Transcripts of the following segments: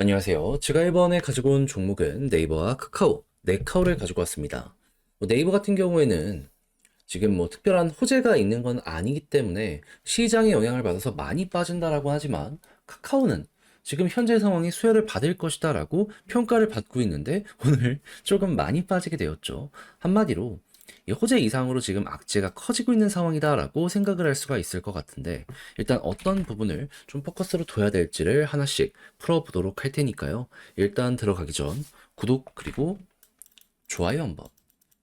안녕하세요. 제가 이번에 가지고 온 종목은 네이버와 카카오, 네카오를 가지고 왔습니다. 네이버 같은 경우에는 지금 특별한 호재가 있는 건 아니기 때문에 시장의 영향을 받아서 많이 빠진다라고 하지만 카카오는 지금 현재 상황이 수혜를 받을 것이다라고 평가를 받고 있는데 오늘 조금 많이 빠지게 되었죠. 한마디로 이 호재 이상으로 지금 악재가 커지고 있는 상황이다라고 생각을 할 수가 있을 것 같은데 일단 어떤 부분을 좀 포커스로 둬야 될지를 하나씩 풀어보도록 할 테니까요. 일단 들어가기 전 구독 그리고 좋아요 한번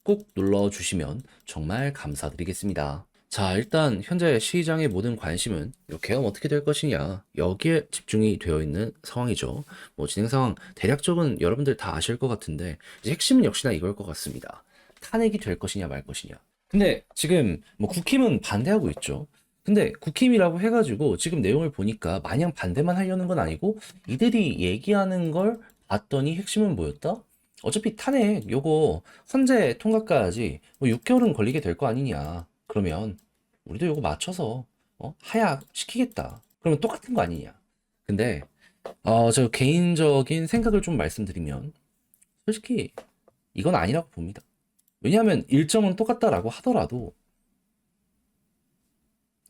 꼭 눌러주시면 정말 감사드리겠습니다. 자, 일단 현재 시장의 모든 관심은 이 계엄 어떻게 될 것이냐 여기에 집중이 되어 있는 상황이죠. 진행 상황 대략적은 여러분들 다 아실 것 같은데 이제 핵심은 역시나 이걸 것 같습니다. 탄핵이 될 것이냐 말 것이냐. 근데 지금 국힘은 반대하고 있죠. 근데 국힘이라고 해가지고 지금 내용을 보니까 마냥 반대만 하려는 건 아니고 이들이 얘기하는 걸 봤더니 핵심은 뭐였다? 어차피 탄핵 요거 헌재 통과까지 6개월은 걸리게 될 거 아니냐. 그러면 우리도 요거 맞춰서 하약 시키겠다. 그러면 똑같은 거 아니냐. 근데 저 개인적인 생각을 좀 말씀드리면 솔직히 이건 아니라고 봅니다. 왜냐하면 일정은 똑같다라고 하더라도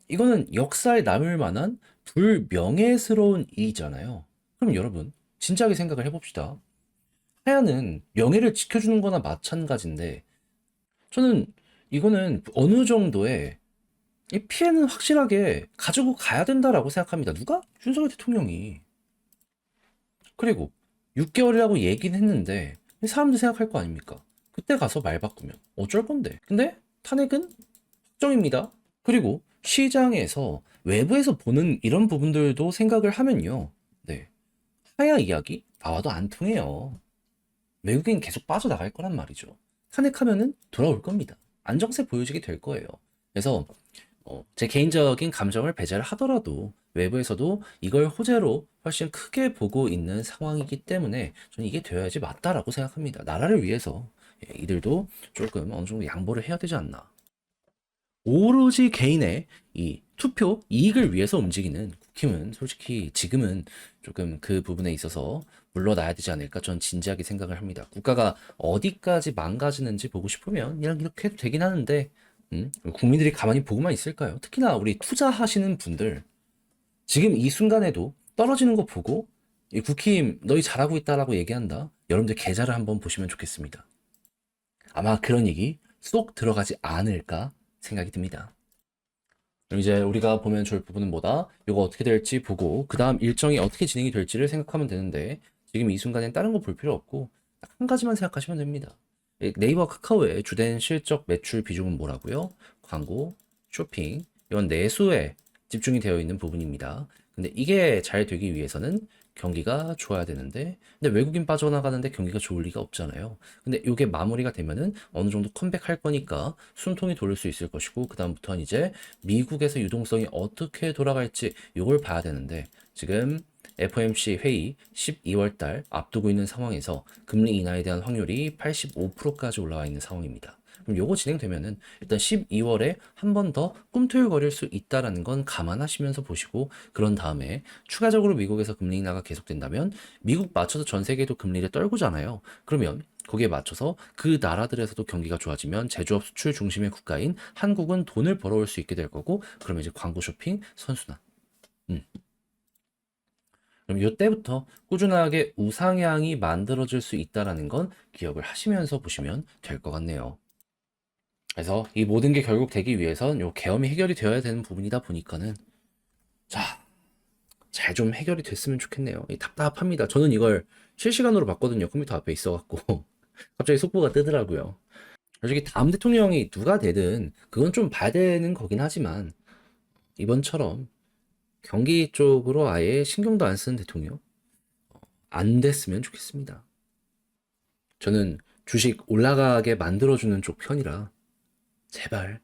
이거는 역사에 남을 만한 불명예스러운 일이잖아요. 그럼 여러분 진지하게 생각을 해봅시다. 하야는 명예를 지켜주는 거나 마찬가지인데 저는 이거는 어느 정도의 이 피해는 확실하게 가지고 가야 된다라고 생각합니다. 누가? 윤석열 대통령이. 그리고 6개월이라고 얘기는 했는데 사람들 생각할 거 아닙니까? 그때 가서 말 바꾸면 어쩔 건데. 근데 탄핵은 확정입니다. 그리고 시장에서 외부에서 보는 이런 부분들도 생각을 하면요. 네. 하야 이야기 나와도 안 통해요. 외국인 계속 빠져나갈 거란 말이죠. 탄핵하면은 돌아올 겁니다. 안정세 보여지게 될 거예요. 그래서 제 개인적인 감정을 배제를 하더라도 외부에서도 이걸 호재로 훨씬 크게 보고 있는 상황이기 때문에 저는 이게 되어야지 맞다라고 생각합니다. 나라를 위해서 이들도 조금 어느 정도 양보를 해야 되지 않나. 오로지 개인의 이 투표 이익을 위해서 움직이는 국힘은 솔직히 지금은 조금 그 부분에 있어서 물러나야 되지 않을까 전 진지하게 생각을 합니다. 국가가 어디까지 망가지는지 보고 싶으면 이렇게 해도 되긴 하는데 국민들이 가만히 보고만 있을까요? 특히나 우리 투자하시는 분들 지금 이 순간에도 떨어지는 거 보고 이 국힘 너희 잘하고 있다라고 얘기한다. 여러분들 계좌를 한번 보시면 좋겠습니다. 아마 그런 얘기 쏙 들어가지 않을까 생각이 듭니다. 그럼 이제 우리가 보면 좋을 부분은 뭐다? 이거 어떻게 될지 보고 그 다음 일정이 어떻게 진행이 될지를 생각하면 되는데 지금 이 순간엔 다른 거 볼 필요 없고 딱 한 가지만 생각하시면 됩니다. 네이버 카카오의 주된 실적 매출 비중은 뭐라고요? 광고, 쇼핑, 이런 내수에 집중이 되어 있는 부분입니다. 근데 이게 잘 되기 위해서는 경기가 좋아야 되는데 근데 외국인 빠져나가는데 경기가 좋을 리가 없잖아요. 근데 이게 마무리가 되면은 어느 정도 컴백할 거니까 숨통이 돌릴 수 있을 것이고 그다음부터는 이제 미국에서 유동성이 어떻게 돌아갈지 이걸 봐야 되는데 지금 FOMC 회의 12월 달 앞두고 있는 상황에서 금리 인하에 대한 확률이 85%까지 올라와 있는 상황입니다. 그럼 요거 진행되면은 일단 12월에 한 번 더 꿈틀거릴 수 있다라는 건 감안하시면서 보시고 그런 다음에 추가적으로 미국에서 금리 인하가 계속된다면 미국 맞춰서 전 세계도 금리를 떨구잖아요. 그러면 거기에 맞춰서 그 나라들에서도 경기가 좋아지면 제조업 수출 중심의 국가인 한국은 돈을 벌어올 수 있게 될 거고 그러면 이제 광고 쇼핑 선순환. 음. 그럼 이때부터 꾸준하게 우상향이 만들어질 수 있다라는 건 기억을 하시면서 보시면 될 것 같네요. 그래서 이 모든 게 결국 되기 위해선 요 계엄이 해결이 되어야 되는 부분이다 보니까는 자, 잘 좀 해결이 됐으면 좋겠네요. 답답합니다. 저는 이걸 실시간으로 봤거든요. 컴퓨터 앞에 있어갖고 갑자기 속보가 뜨더라고요. 솔직히 다음 대통령이 누가 되든 그건 좀 봐야 되는 거긴 하지만 이번처럼 경기 쪽으로 아예 신경도 안 쓰는 대통령 안 됐으면 좋겠습니다. 저는 주식 올라가게 만들어주는 쪽 편이라 제발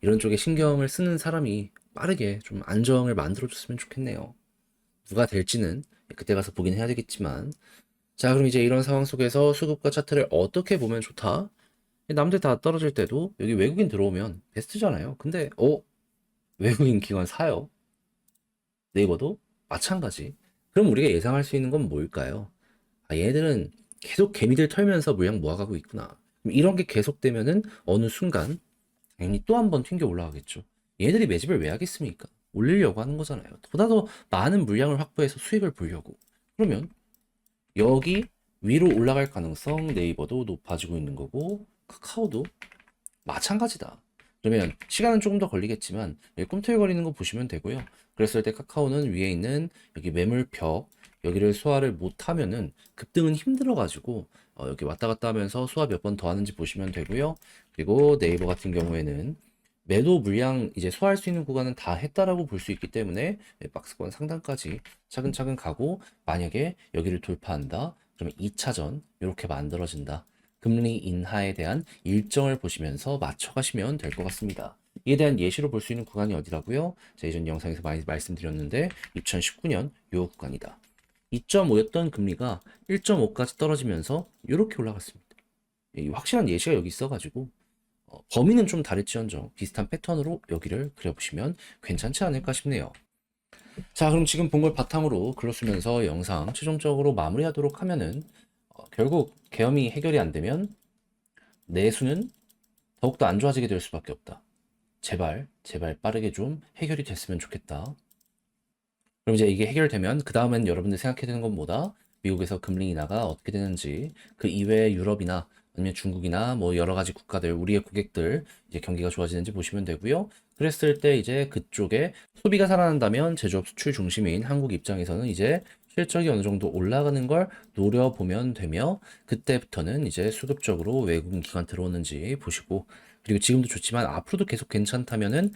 이런 쪽에 신경을 쓰는 사람이 빠르게 좀 안정을 만들어줬으면 좋겠네요. 누가 될지는 그때 가서 보긴 해야 되겠지만 자 그럼 이제 이런 상황 속에서 수급과 차트를 어떻게 보면 좋다? 남들 다 떨어질 때도 여기 외국인 들어오면 베스트잖아요. 근데 외국인 기관 사요. 네이버도 마찬가지. 그럼 우리가 예상할 수 있는 건 뭘까요? 아, 얘네들은 계속 개미들 털면서 물량 모아가고 있구나. 그럼 이런 게 계속되면은 어느 순간 당연히 또 한 번 튕겨 올라가겠죠. 얘네들이 매집을 왜 하겠습니까? 올리려고 하는 거잖아요. 보다 더 많은 물량을 확보해서 수익을 보려고. 그러면 여기 위로 올라갈 가능성 네이버도 높아지고 있는 거고 카카오도 마찬가지다. 그러면 시간은 조금 더 걸리겠지만 여기 꿈틀거리는 거 보시면 되고요. 그랬을 때 카카오는 위에 있는 여기 매물벽 여기를 소화를 못하면은 급등은 힘들어가지고 여기 왔다 갔다 하면서 소화 몇 번 더 하는지 보시면 되고요. 그리고 네이버 같은 경우에는 매도 물량 이제 소화할 수 있는 구간은 다 했다라고 볼 수 있기 때문에 박스권 상단까지 차근차근 가고 만약에 여기를 돌파한다. 그러면 2차전 이렇게 만들어진다. 금리 인하에 대한 일정을 보시면서 맞춰가시면 될 것 같습니다. 이에 대한 예시로 볼 수 있는 구간이 어디라고요? 제가 이전 영상에서 많이 말씀드렸는데 2019년 요 구간이다. 2.5였던 금리가 1.5까지 떨어지면서 이렇게 올라갔습니다. 이 확실한 예시가 여기 있어가지고 범위는 좀 다를지언정 비슷한 패턴으로 여기를 그려보시면 괜찮지 않을까 싶네요. 자, 그럼 지금 본 걸 바탕으로 글로 쓰면서 영상 최종적으로 마무리하도록 하면은 결국 계엄이 해결이 안 되면 내수는 더욱더 안 좋아지게 될 수밖에 없다. 제발, 제발 빠르게 좀 해결이 됐으면 좋겠다. 그럼 이제 이게 해결되면 그 다음엔 여러분들 생각해야 되는 건 뭐다? 미국에서 금리 인하가 어떻게 되는지, 그 이외에 유럽이나 아니면 중국이나 뭐 여러 가지 국가들, 우리의 고객들 이제 경기가 좋아지는지 보시면 되고요. 그랬을 때 이제 그쪽에 소비가 살아난다면 제조업 수출 중심인 한국 입장에서는 이제 실적이 어느 정도 올라가는 걸 노려보면 되며 그때부터는 이제 수급적으로 외국인 기관 들어오는지 보시고 그리고 지금도 좋지만 앞으로도 계속 괜찮다면은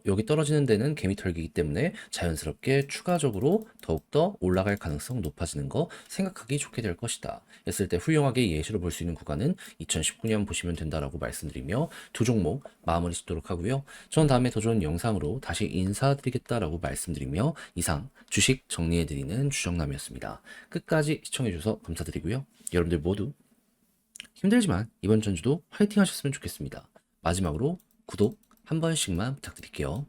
여기 떨어지는 데는 개미털기이기 때문에 자연스럽게 추가적으로 더욱더 올라갈 가능성 높아지는 거 생각하기 좋게 될 것이다. 했을 때 훌륭하게 예시로 볼 수 있는 구간은 2019년 보시면 된다라고 말씀드리며 두 종목 마무리 짓도록 하고요. 전 다음에 더 좋은 영상으로 다시 인사드리겠다라고 말씀드리며 이상 주식 정리해드리는 주정남이었습니다. 끝까지 시청해주셔서 감사드리고요. 여러분들 모두 힘들지만 이번 전주도 화이팅 하셨으면 좋겠습니다. 마지막으로 구독 한 번씩만 부탁드릴게요.